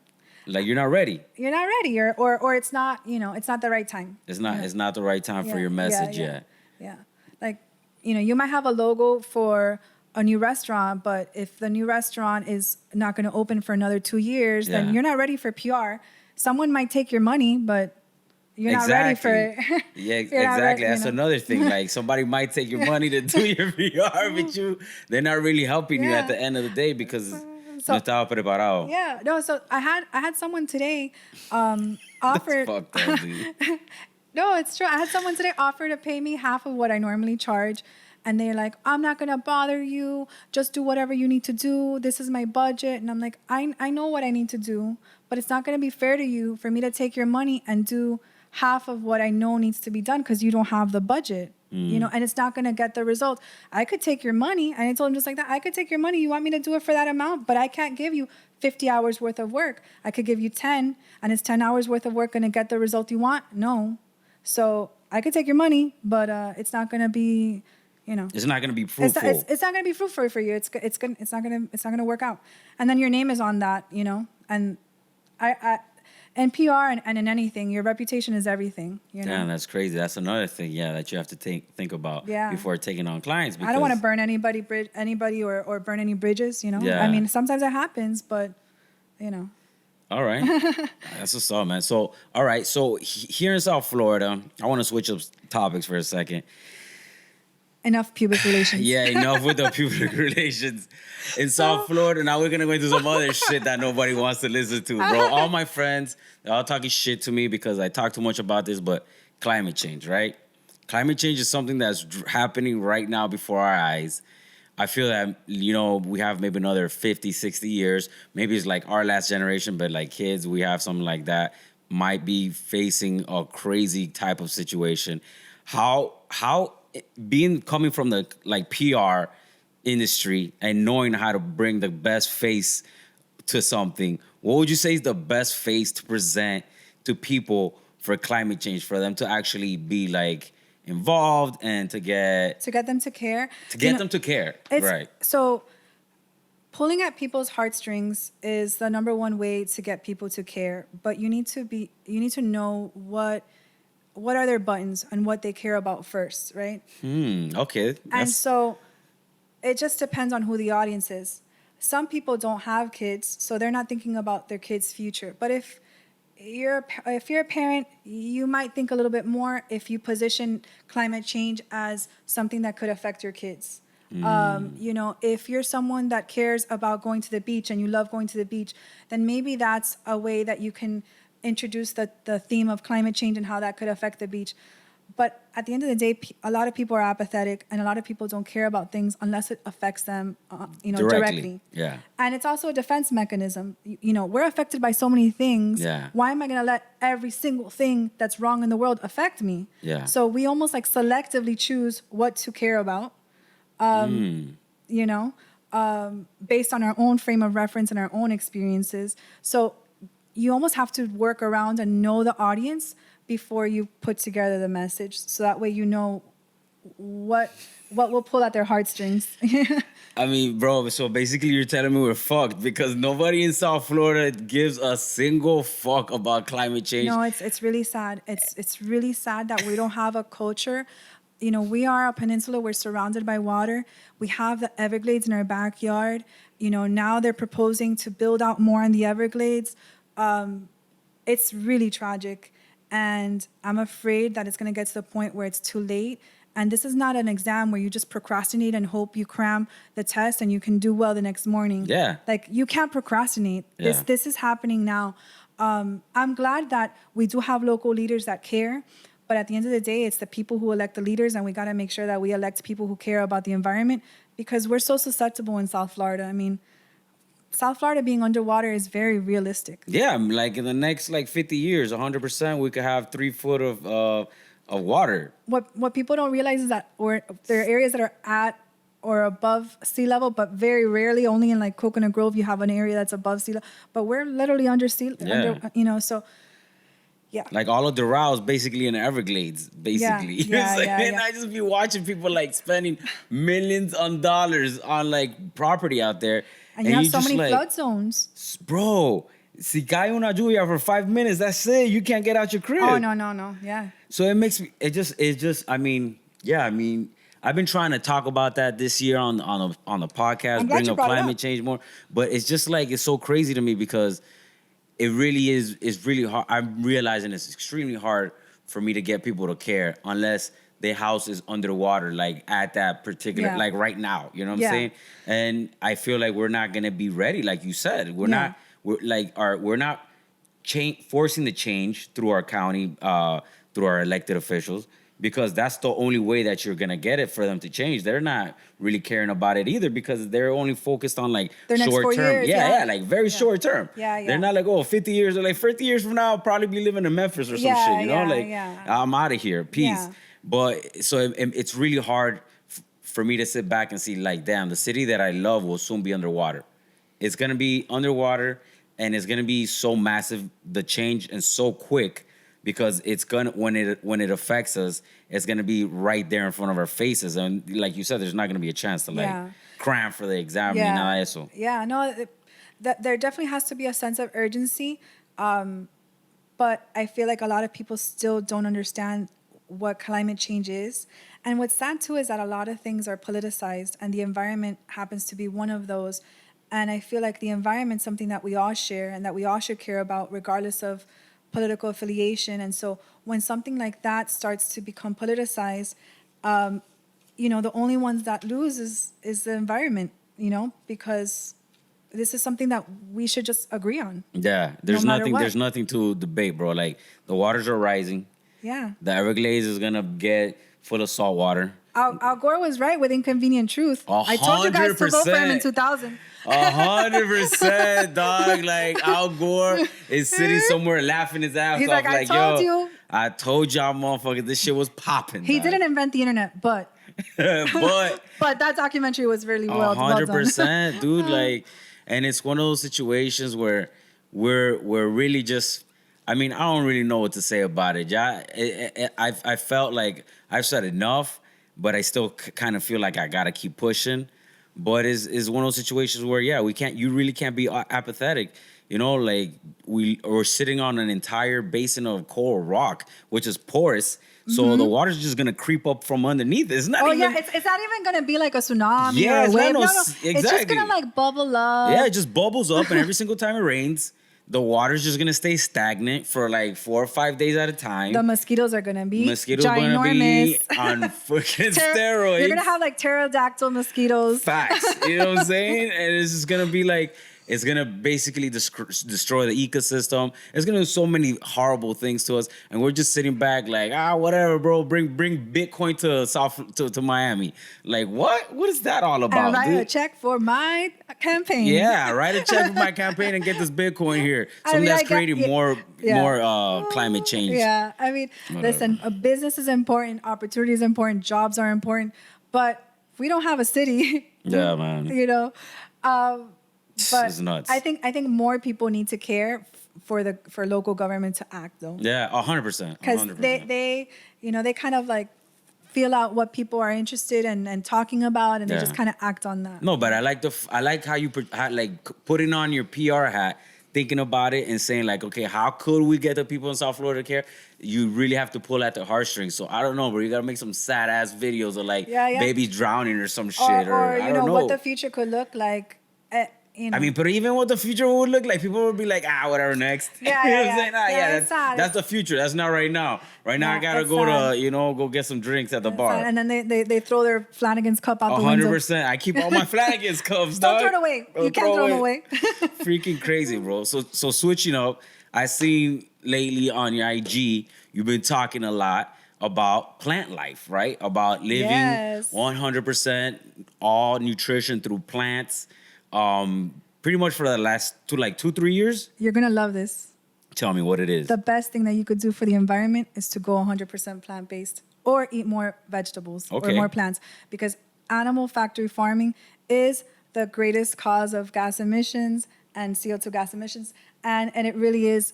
Like you're not ready. You're not ready, or it's not, it's not the right time. It's not the right time for your message yet. Yeah. Like, you might have a logo for a new restaurant, but if the new restaurant is not going to open for another 2 years, then you're not ready for PR. Someone might take your money, but you're not ready for it. Yeah, exactly. That's another thing. Like somebody might take your money to do your PR, but they're not really helping you at the end of the day because no estaba preparado. Yeah, no. So I had someone today offer. That's fucked up, dude. No, it's true. I had someone today offer to pay me half of what I normally charge. And they're like, "I'm not going to bother you. Just do whatever you need to do. This is my budget." And I'm like, I know what I need to do, but it's not going to be fair to you for me to take your money and do half of what I know needs to be done because you don't have the budget, and it's not going to get the result. I could take your money, and I told him just like that, I could take your money. You want me to do it for that amount, but I can't give you 50 hours worth of work. I could give you 10, and is 10 hours worth of work going to get the result you want? No. So I could take your money, but it's not going to be, It's not going to be fruitful. It's not going to be fruitful for you. It's not going to work out. And then your name is on that, and and PR and in anything, your reputation is everything. Yeah, that's crazy. That's another thing, that you have to think about before taking on clients. I don't want to burn anybody or burn any bridges. Yeah. I mean, sometimes it happens, but All right, that's what's up, man. So, all right, so here in South Florida, I want to switch up topics for a second. Enough pubic relations. Yeah, enough with the pubic relations. In South Florida, now we're going to go into some other shit that nobody wants to listen to, bro. All my friends, they're all talking shit to me because I talk too much about this, but climate change, right? Climate change is something that's happening right now before our eyes. I feel that, we have maybe another 50, 60 years. Maybe it's like our last generation, but like kids, we have something like that, might be facing a crazy type of situation. How coming from the PR industry and knowing how to bring the best face to something, what would you say is the best face to present to people for climate change, for them to actually be involved and to get them to care? Them to care, right? So pulling at people's heartstrings is the number one way to get people to care, but you need to know what are their buttons and what they care about first, right? Okay. And so it just depends on who the audience is. Some people don't have kids, so they're not thinking about their kids' future. But if you're a parent, you might think a little bit more if you position climate change as something that could affect your kids. If you're someone that cares about going to the beach and you love going to the beach, then maybe that's a way that you can introduced the theme of climate change and how that could affect the beach. But at the end of the day, a lot of people are apathetic, and a lot of people don't care about things unless it affects them, directly. Yeah. And it's also a defense mechanism. We're affected by so many things. Yeah. Why am I going to let every single thing that's wrong in the world affect me? Yeah. So we almost like selectively choose what to care about, based on our own frame of reference and our own experiences. So you almost have to work around and know the audience before you put together the message, so that way what will pull at their heartstrings. I mean, bro, so basically you're telling me we're fucked because nobody in South Florida gives a single fuck about climate change. No, it's really sad. It's really sad that we don't have a culture. We are a peninsula. We're surrounded by water. We have the Everglades in our backyard. Now they're proposing to build out more in the Everglades. It's really tragic. And I'm afraid that it's going to get to the point where it's too late. And this is not an exam where you just procrastinate and hope you cram the test and you can do well the next morning. Yeah. Like, you can't procrastinate. Yeah. This is happening now. I'm glad that we do have local leaders that care. But at the end of the day, it's the people who elect the leaders. And we got to make sure that we elect people who care about the environment, because we're so susceptible in South Florida. I mean, South Florida being underwater is very realistic. Yeah, like in the next 50 years, 100%, we could have 3 foot of water. What people don't realize is that there are areas that are at or above sea level, but very rarely, only in Coconut Grove, you have an area that's above sea level. But we're literally under sea level, so yeah. Like all of Doral is basically in the Everglades, basically. And I just be watching people spending millions on dollars on dollars out there. And you have so many flood zones. Bro, si cae una lluvia for 5 minutes, that's it. You can't get out your crib. Oh, no. Yeah. So it makes me, I've been trying to talk about that this year on the podcast, bring up climate change more. But it's just it's so crazy to me because it really is, it's really hard. I'm realizing it's extremely hard for me to get people to care unless their house is underwater, at that particular, right now, you know what I'm saying? And I feel like we're not gonna be ready, like you said. We're not forcing the change through our county, through our elected officials, because that's the only way that you're gonna get it for them to change. They're not really caring about it either because they're only focused on their short term. Very short term. Yeah. They're not 50 years. They're 50 years from now, I'll probably be living in Memphis or some shit, I'm out of here. Peace. Yeah. But so it's really hard for me to sit back and see damn, the city that I love will soon be underwater. It's going to be underwater, and it's going to be so massive, the change, and so quick, because it's going to, when it affects us, it's going to be right there in front of our faces. And like you said, there's not going to be a chance to cram for the exam. Yeah, no, there definitely has to be a sense of urgency. But I feel like a lot of people still don't understand what climate change is. And what's sad too is that a lot of things are politicized, and the environment happens to be one of those. And I feel like the environment's something that we all share and that we all should care about regardless of political affiliation. And so when something like that starts to become politicized, the only ones that lose is the environment, because this is something that we should just agree on. Yeah, there's nothing to debate, bro. The waters are rising. Yeah. The Everglades is gonna get full of salt water. Al Gore was right with Inconvenient Truth. 100%. I told you guys to vote for him in 2000. 100%, dog. Al Gore is sitting somewhere laughing his ass He's off. I told you. I told y'all, motherfucker, this shit was popping. He didn't invent the internet, but but that documentary was really well done. 100%, dude. And it's one of those situations where we're really just. I mean, I don't really know what to say about it. I felt like I've said enough, but I still kind of feel like I gotta keep pushing. But it's one of those situations where you really can't be apathetic. We're sitting on an entire basin of coral rock, which is porous. So the water's just gonna creep up from underneath. It's not. It's not even gonna be like a tsunami or a wave. Exactly. It's just gonna bubble up. Yeah, it just bubbles up, and every single time it rains, the water's just gonna stay stagnant for 4 or 5 days at a time. The mosquitoes are gonna be ginormous. Gonna be on freaking steroids. You're gonna have pterodactyl mosquitoes. Facts. You know what I'm saying? And it's just gonna be It's gonna basically destroy the ecosystem. It's gonna do so many horrible things to us, and we're just sitting back like, whatever, bro. Bring Bitcoin to Miami. Like, what? What is that all about? And write a check for my campaign. Yeah, write a check for my campaign and get this Bitcoin here. Something that's creating more climate change. Yeah, I mean, listen, a business is important, opportunity is important, jobs are important, but if we don't have a city, yeah, man, you know. But it's nuts. I think more people need to care for local government to act though. Yeah, 100%. Because they kind of like feel out what people are interested in and talking about, and they just kind of act on that. No, but I like how you putting on your PR hat, thinking about it and saying like, okay, how could we get the people in South Florida to care? You really have to pull at the heartstrings. So I don't know, but you gotta make some sad ass videos of like babies drowning or some shit, or I don't know what the future could look like. You know. I mean, but even what the future would look like, people would be like, whatever, next. Yeah, you know what I'm saying? Sad. That's the future. That's not right now. Right now, I gotta go to, go get some drinks at the bar. Sad. And then they throw their Flanagan's cup out the window. 100%. I keep all my Flanagan's cups, Don't dog. throw it away. You can't throw them away. Freaking crazy, bro. So switching up, I seen lately on your IG, you've been talking a lot about plant life, right? About living 100% all nutrition through plants. Pretty much for the last 2-3 years. You're gonna love this. Tell me what it is. The best thing that you could do for the environment is to go 100% plant-based or eat more vegetables or more plants, because animal factory farming is the greatest cause of gas emissions and CO2 gas emissions, and it really is,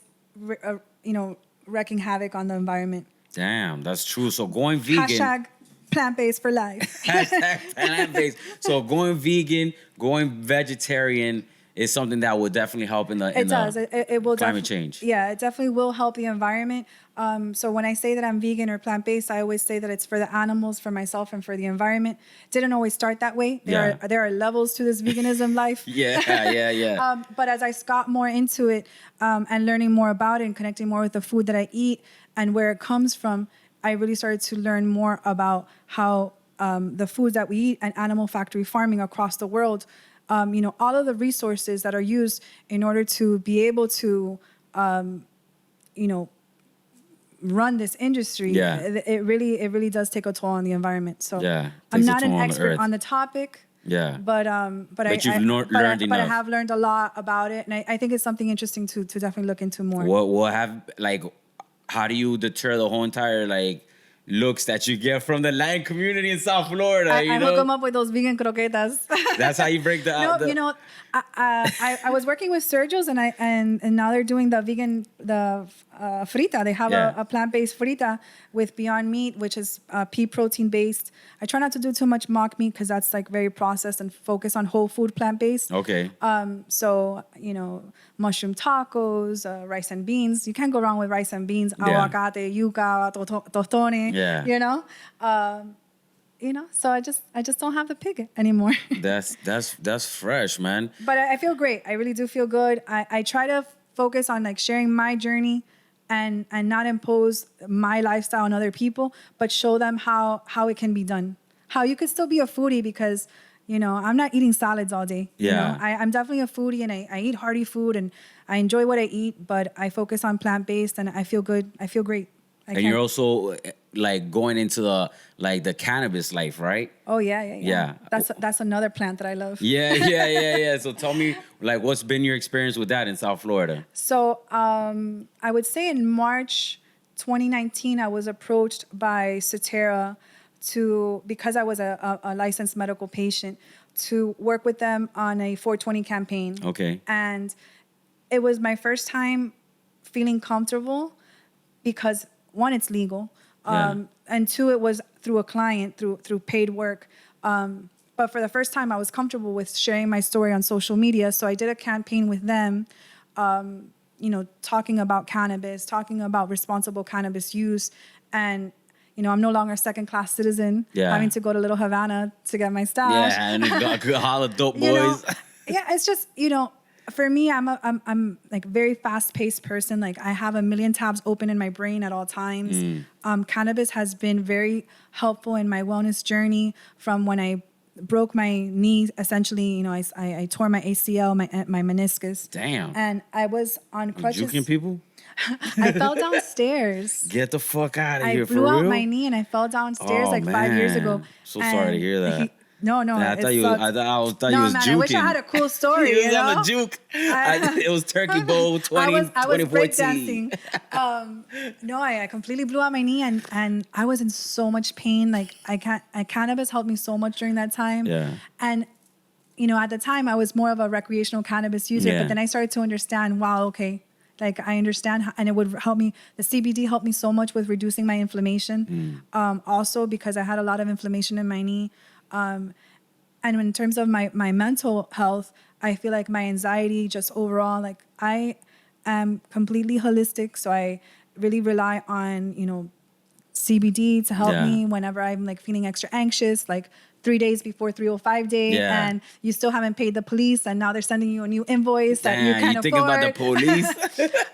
wreaking havoc on the environment. Damn, that's true. So going vegan. #plant-based for life. #plant-based. So going vegan, going vegetarian is something that will definitely help in the it will climate change. Yeah, it definitely will help the environment. So when I say that I'm vegan or plant-based, I always say that it's for the animals, for myself, and for the environment. Didn't always start that way. There are levels to this veganism life. Yeah. But as I got more into it and learning more about it and connecting more with the food that I eat and where it comes from, I really started to learn more about how the foods that we eat and animal factory farming across the world, all of the resources that are used in order to be able to, run this industry. It really does take a toll on the environment. So I'm not an expert on the topic. Yeah. But you've learned enough. But I have learned a lot about it, and I think it's something interesting to definitely look into more. How do you deter the whole entire looks that you get from the Latin community in South Florida? I hook them up with those vegan croquetas. That's how you break the. I was working with Sergio's, and now they're doing the vegan frita. They have a plant-based frita with Beyond Meat, which is pea protein based. I try not to do too much mock meat because that's very processed, and focus on whole food plant-based. Okay. So mushroom tacos, rice and beans. You can't go wrong with rice and beans. Aguacate, yuca, tostone. Yeah. So I just don't have the pig anymore. That's fresh, man. But I feel great. I really do feel good. I try to focus on sharing my journey and not impose my lifestyle on other people, but show them how it can be done. How you could still be a foodie because, I'm not eating salads all day. Yeah. I'm definitely a foodie, and I eat hearty food, and I enjoy what I eat, but I focus on plant-based, and I feel good. I feel great. And you're also going into the cannabis life, right? Oh yeah. That's another plant that I love. Yeah. So tell me, what's been your experience with that in South Florida? So I would say in March 2019, I was approached by Cetera because I was a licensed medical patient, to work with them on a 420 campaign. Okay. And it was my first time feeling comfortable because, one, it's legal. And two, it was through a client, through paid work. But for the first time, I was comfortable with sharing my story on social media. So I did a campaign with them, talking about cannabis, talking about responsible cannabis use. And, I'm no longer a second-class citizen, having to go to Little Havana to get my stash. Yeah, and a holla dope boys. It's just, for me, I'm very fast-paced person. I have a million tabs open in my brain at all times. Cannabis has been very helpful in my wellness journey from when I broke my knee. Essentially, you know, I tore my ACL, my meniscus. Damn. And I was on crutches. Juking people? I fell downstairs. Get the fuck out of here, for I real? blew out my knee and I fell downstairs 5 years ago. So sorry to hear that. No. I thought you was juking. I wish I had a cool story. You was on the juke. It was Turkey Bowl 2014. I was breakdancing. I completely blew out my knee and I was in so much pain. Like cannabis helped me so much during that time. Yeah. And you know, at the time I was more of a recreational cannabis user, Yeah. but then I started to understand, wow, okay, like I understand, and it would help me. The CBD helped me so much with reducing my inflammation. Also because I had a lot of inflammation in my knee. And in terms of my mental health, I feel like my anxiety, just overall, like I am completely holistic. So I really rely on, you know, CBD to help me whenever I'm like feeling extra anxious, like 3 days before 305 day, and you still haven't paid the police, and now they're sending you a new invoice that you can't afford. Thinking about the police?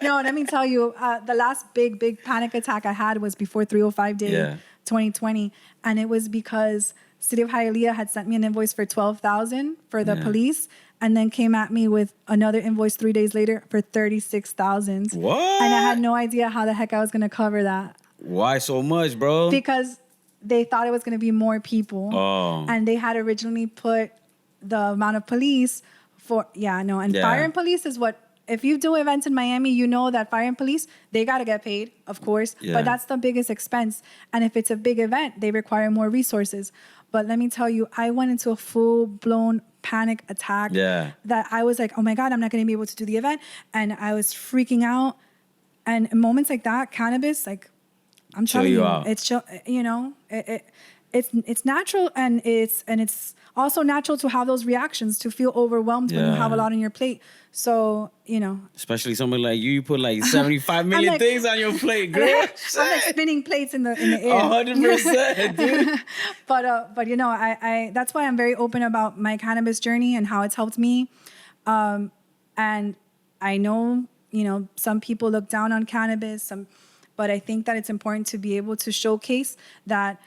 No, let me tell you, the last big panic attack I had was before 305 day, 2020, and it was because City of Hialeah had sent me an invoice for $12,000 for the police, and then came at me with another invoice 3 days later for $36,000. What? And I had no idea how the heck I was going to cover that. Why so much, bro? Because they thought it was going to be more people. Oh. And they had originally put the amount of police for, fire and police is what, if you do events in Miami, you know that fire and police, they got to get paid, of course. Yeah. But that's the biggest expense. And if it's a big event, they require more resources. But let me tell you, I went into a full-blown panic attack that I was like, oh my God, I'm not going to be able to do the event. And I was freaking out. And in moments like that, cannabis, like, I'm telling you, it's, you know, it's natural, and it's also natural to have those reactions, to feel overwhelmed when you have a lot on your plate. So, you know, especially somebody like you put like 75 million things on your plate, girl. I'm like spinning plates in the air. 100%, dude. But you know, I that's why I'm very open about my cannabis journey and how it's helped me. And I know, you know, some people look down on cannabis, but I think that it's important to be able to showcase that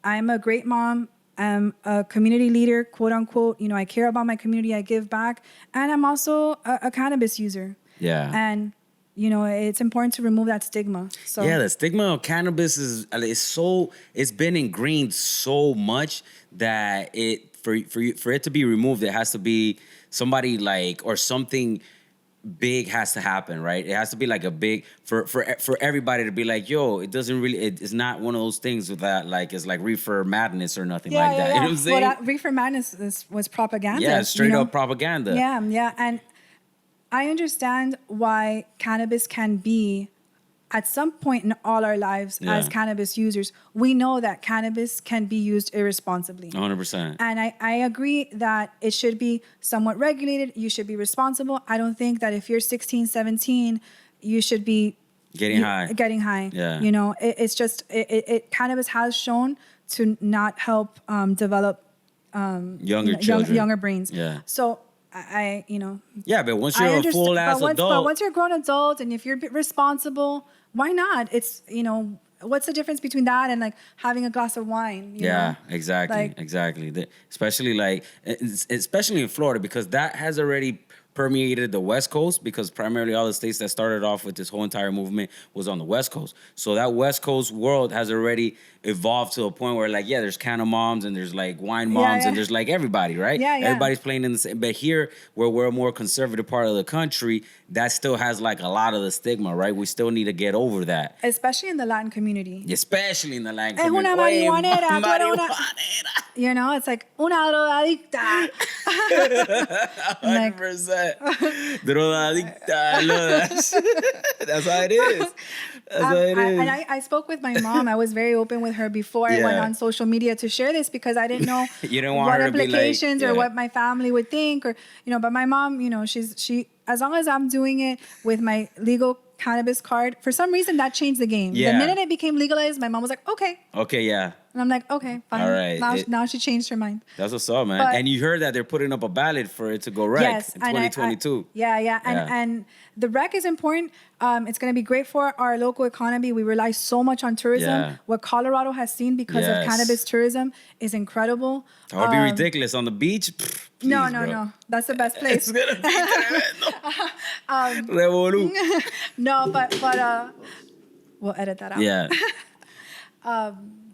I'm a great mom. I'm a community leader, quote unquote. You know, I care about my community. I give back. And I'm also a cannabis user. Yeah. And, you know, it's important to remove that stigma. So yeah, the stigma of cannabis it's been ingrained so much that for it to be removed, it has to be somebody like, or something big has to happen, right? It has to be like a big for everybody to be like, yo, it doesn't really, it's not one of those things with that, like it's like reefer madness or nothing like that. You know what I'm saying? Well, reefer madness was propaganda. Yeah, straight up propaganda. Yeah, and I understand why cannabis can be, at some point in all our lives as cannabis users, we know that cannabis can be used irresponsibly. 100%. And I agree that it should be somewhat regulated. You should be responsible. I don't think that if you're 16, 17, you should be getting high. Yeah. You know, it's just, cannabis has shown to not help develop younger brains. Yeah. So I you know. Yeah, but once you're a full ass adult. But once you're a grown adult, and if you're responsible, why not? It's, you know, what's the difference between that and like having a glass of wine? You know? Exactly. Especially in Florida, because that has already permeated the West Coast, because primarily all the states that started off with this whole entire movement was on the West Coast. So that West Coast world has already evolved to a point where like, yeah, there's canna moms and there's like wine moms and there's like everybody, right? Yeah. Everybody's playing in the same. But here, where we're a more conservative part of the country, that still has like a lot of the stigma, right? We still need to get over that. Especially in the Latin community. Especially in the Latin community. Una marihuanera. You know, it's like, una drogadicta. 100%. Drogadicta. I love that. That's how it is. And I spoke with my mom. I was very open with her before I went on social media to share this, because I didn't know you didn't want what her implications to be like, or what my family would think, or, you know, but my mom, you know, she as long as I'm doing it with my legal cannabis card, for some reason that changed the game. The minute it became legalized, my mom was like, okay. Okay, yeah. And I'm like, okay, fine. All right. Now she changed her mind. That's what's up, man. But- and you heard that they're putting up a ballot for it to go rec Yes, in 2022. Yeah. And the rec is important. It's going to be great for our local economy. We rely so much on tourism. Yeah. What Colorado has seen because of cannabis tourism is incredible. That would be ridiculous on the beach. Pfft, please, No. That's the best place. It's gonna be Revolu. No, but we'll edit that out. Yeah.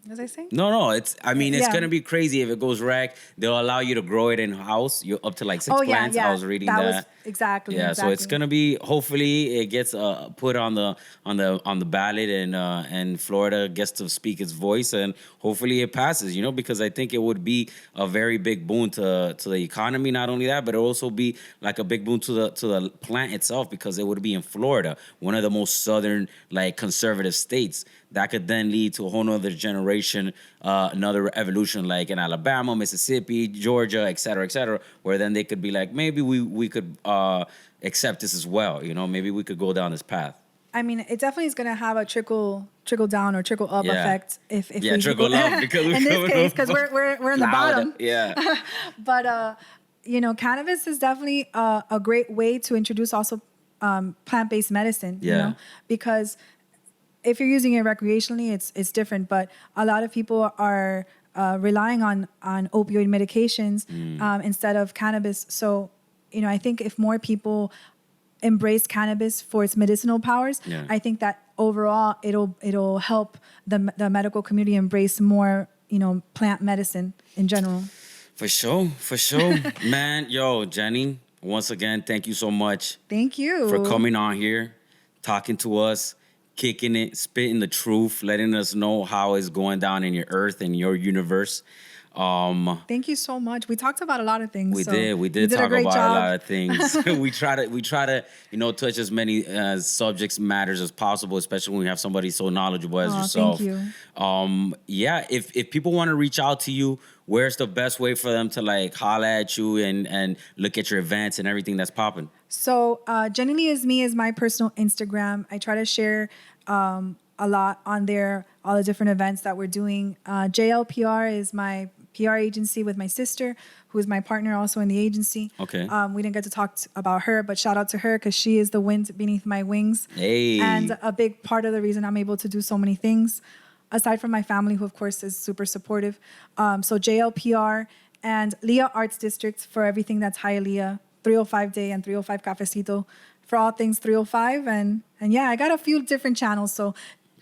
Was I saying? No. It's Yeah. gonna be crazy if it goes rec. They'll allow you to grow it in house. You're up to like 6 plants. I was reading that. Exactly. Yeah, so it's gonna be. Hopefully, it gets put on the ballot, and Florida gets to speak its voice, and hopefully it passes. Because I think it would be a very big boon to the economy. Not only that, but it will also be like a big boon to the plant itself, because it would be in Florida, one of the most southern like conservative states. That could then lead to a whole nother generation, another evolution like in Alabama, Mississippi, Georgia, et cetera, where then they could be like, maybe we could accept this as well. Maybe we could go down this path. I mean, it definitely is going to have a trickle down or trickle up effect if we trickle up because in this case, because we're in the bottom. Yeah. But cannabis is definitely a great way to introduce also plant-based medicine. Because if you're using it recreationally, it's different. But a lot of people are relying on opioid medications instead of cannabis. So, I think if more people embrace cannabis for its medicinal powers, I think that overall it'll help the medical community embrace more, plant medicine in general. For sure. Man, yo, Jenny, once again, thank you so much. Thank you. For coming on here, talking to us, kicking it, spitting the truth, letting us know how it's going down in your earth and your universe. Thank you so much. We talked about a lot of things. We did talk about a lot of things. we try to touch as many subjects matters as possible, especially when we have somebody so knowledgeable as yourself. Thank you. If people want to reach out to you, where's the best way for them to like holla at you and look at your events and everything that's popping? So Jenny Lee is me is my personal Instagram. I try to share a lot on there, all the different events that we're doing. JLPR is my PR agency with my sister, who is my partner also in the agency. Okay. We didn't get to talk about her, but shout out to her because she is the wind beneath my wings. Hey. And a big part of the reason I'm able to do so many things, aside from my family, who of course is super supportive. So JLPR and Leah Arts District for everything that's Hialeah, 305 Day and 305 Cafecito for all things 305. And I got a few different channels, so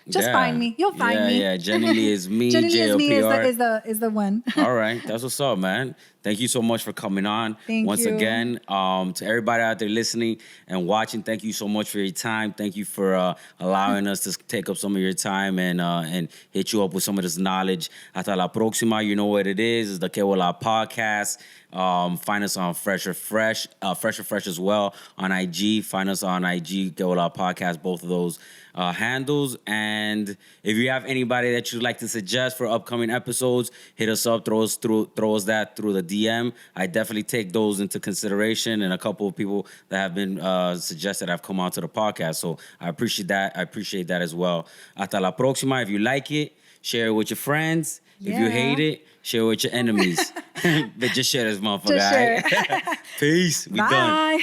just find me. You'll find me. Yeah, Jenny Lee is me. Jenny Lee is me JLPR. is the one. All right. That's what's up, man. Thank you so much for coming on. Once again, to everybody out there listening and watching, thank you so much for your time. Thank you for allowing us to take up some of your time and hit you up with some of this knowledge. Hasta la próxima. You know what it is. It's the Bola Podcast. Find us on Phresh as well on IG. Find us on IG, Bola Podcast, both of those handles. And if you have anybody that you'd like to suggest for upcoming episodes, hit us up, throw us that through the DM. I definitely take those into consideration, and a couple of people that have been suggested have come onto the podcast. So I appreciate that as well. Hasta la próxima. If you like it, share it with your friends. If you hate it, share it with your enemies. But just share this motherfucker. Just share. Right? Peace. We Bye.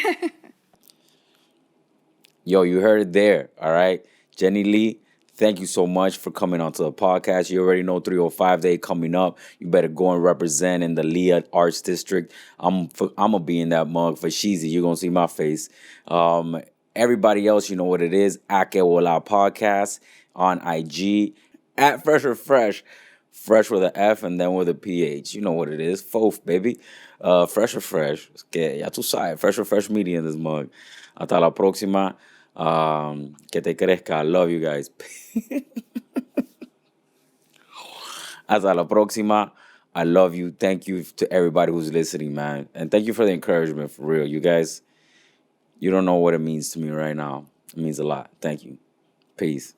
done. Yo, you heard it there. All right. Jenny Lee, thank you so much for coming onto the podcast. You already know 305 Day coming up. You better go and represent in the Leah Arts District. I'm going to be in that mug for Sheezy. You're going to see my face. Everybody else, you know what it is. At Bola Podcast on IG. At Phresh. Phresh with an F and then with a PH. You know what it is. Fof, baby. Phresh. Ya tú sabes. Phresh Media in this mug. Hasta la próxima. Que te crezca. I love you guys. Hasta la próxima. I love you. Thank you to everybody who's listening, man. And thank you for the encouragement, for real. You guys, you don't know what it means to me right now. It means a lot. Thank you. Peace.